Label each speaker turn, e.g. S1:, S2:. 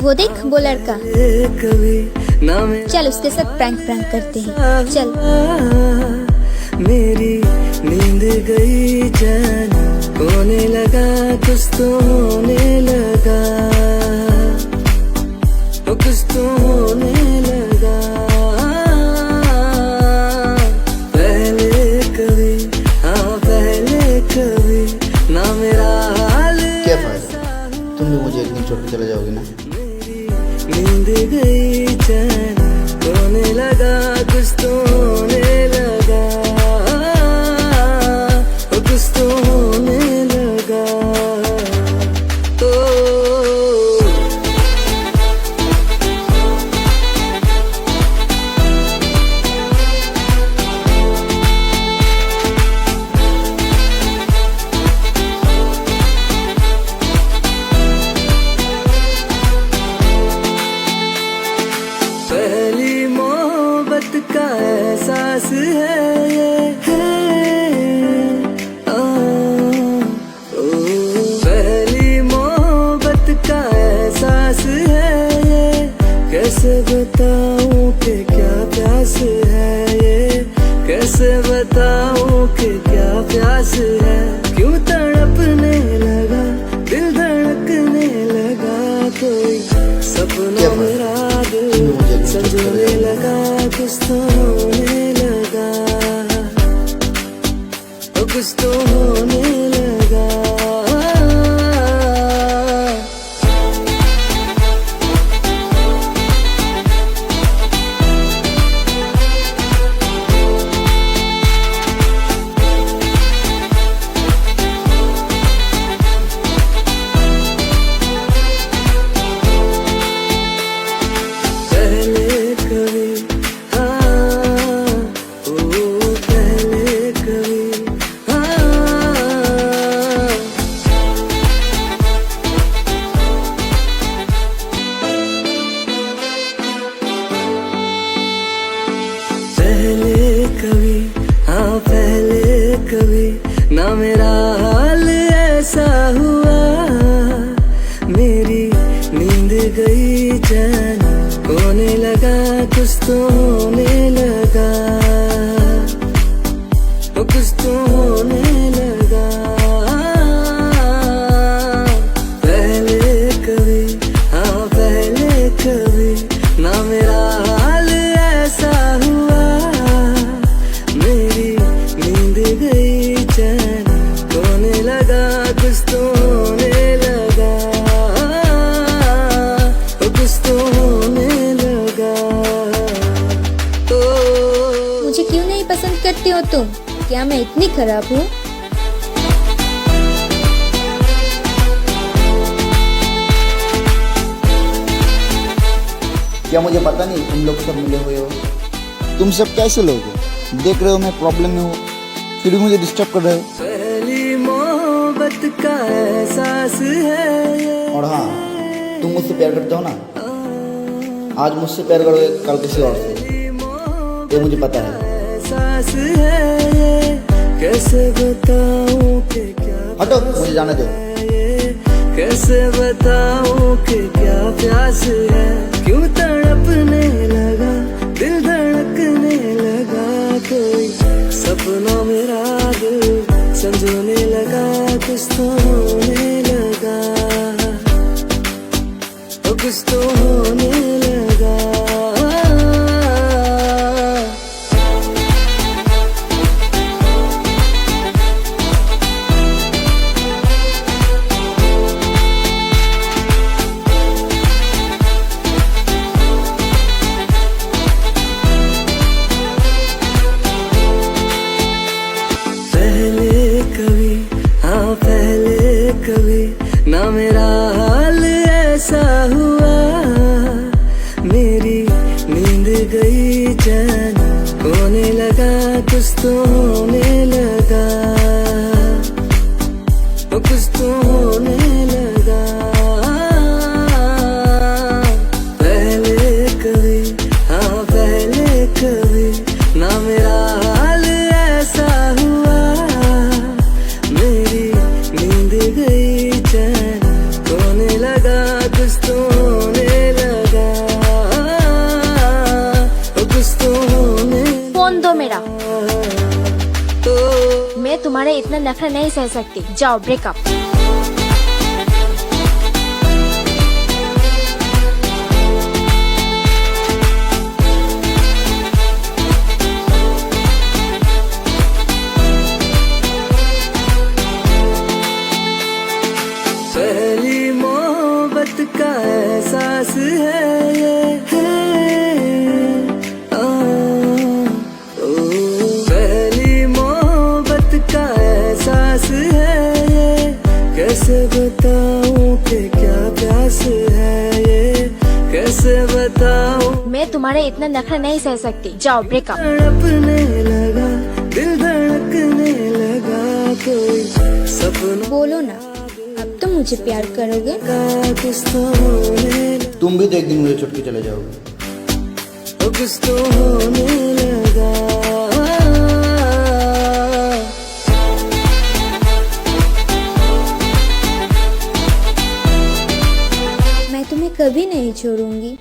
S1: वो देख वो लड़का, चल उसके साथ प्रैंक करते हैं, चल।
S2: मेरी नींद गई चैन होने लगा, कुछ तो होने लगा, कुछ तो होने लगा। पहले कभी, हाँ पहले कभी ना मेरा हाल।
S3: क्या फायदा, तुम भी मुझे एक दिन छोड़ के चले जाओगे ना।
S2: नींद गई चैन होने लगा, कुछ तो होने लगा, कुछ तो होने लगा। पहली मोहब्बत का एहसास है ये, पहली मोहब्बत का एहसास है ये। कैसे बताऊं कि क्या प्यास है ये, कैसे बताऊं कि क्या प्यास है। क्यों तड़पने लगा, दिल धड़कने लगा, कोई सपना मेरा संजोने लगा, कुछ तो होने लगा, कुछ तो होने लगा। पहले कभी, हाँ पहले कभी ना मेरा हाल ऐसा हुआ। मेरी नींद गई चैन होने लगा, कुछ तो होने लगा, कुछ तो होने लगा। पहले कभी, हाँ पहले कभी ना मेरा हाल ऐसा हुआ। मेरी नींद गई चैन होने लगा, कुछ तो होने लगा, कुछ तो होने लगा।
S1: मुझे क्यों नहीं पसंद करते हो तुम? क्या मैं इतनी खराब हूँ?
S3: क्या मुझे पता नहीं तुम लोग सब मिले हुए हो? तुम सब कैसे लोग हो? देख रहे हो मैं प्रॉब्लम में हूँ, फिर भी मुझे डिस्टर्ब कर रहे हो।
S2: पहली मोहब्बत का एहसास है ये।
S3: और हाँ, तुम मुझसे प्यार करते हो ना, आज मुझसे प्यार करोगे, कल किसी और से, ये मुझे पता है।
S2: एहसास है ये, कैसे बताऊं कि क्या
S3: हटो, मुझे जाने दो।
S2: कैसे बताऊं कि क्या प्यास है। क्यों तड़पने लगा, दिल धड़कने लगा, कोई सपना मेरा दिल संजोने लगा, कुछ तो होने लगा, कुछ तो होने लगा। पहले कभी, हाँ पहले कभी ना मेरा हाल ऐसा हुआ। मेरी नींद गई चैन होने लगा, कुछ तो होने लगा, कुछ तो होने लगा। पहले कभी, हाँ पहले कभी ना मेरा हाल ऐसा हुआ। मेरी नींद गई चैन होने लगा, कुछ तो होने
S4: मेरा। मैं तुम्हारे इतना नखरा नहीं सह सकती, जाओ ब्रेकअप।
S2: पहली मोहब्बत का एहसास है ये पहली मोहब्बत का एहसास है ये कैसे बताऊं कि क्या प्यास है ये कैसे बताऊं
S4: मैं तुम्हारे इतना नखरा नहीं सह सकती, जाओ ब्रेकअप।
S2: तड़पने लगा दिल धड़कने लगा कोई सपना
S1: बोलो ना, अब तो मुझे प्यार करोगे?
S2: का कुछ तो होने
S3: तुम भी तो एक दिन मुझे छोड़ के चले जाओगे।
S2: कुछ तो होने लगा
S1: मैं तुम्हें कभी नहीं छोड़ूंगी।